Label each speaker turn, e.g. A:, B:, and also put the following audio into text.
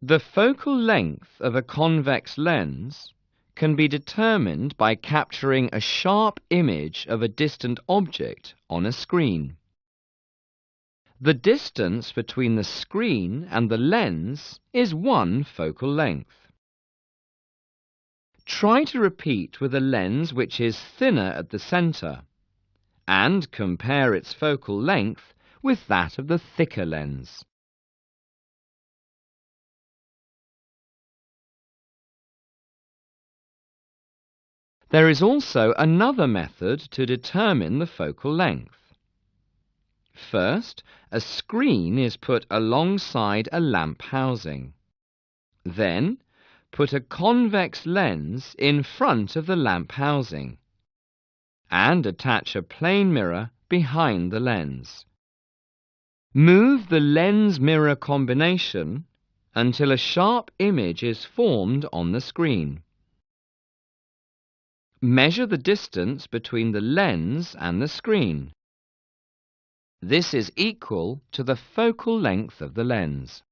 A: The focal length of a convex lens can be determined by capturing a sharp image of a distant object on a screen. The distance between the screen and the lens is one focal length. Try to repeat with a lens which is thinner at the centre, and compare its focal length with that of the thicker lens. There is also another method to determine the focal length. First, a screen is put alongside a lamp housing. Then, put a convex lens in front of the lamp housing and attach a plane mirror behind the lens. Move the lens-mirror combination until a sharp image is formed on the screen. Measure the distance between the lens and the screen. This is equal to the focal length of the lens.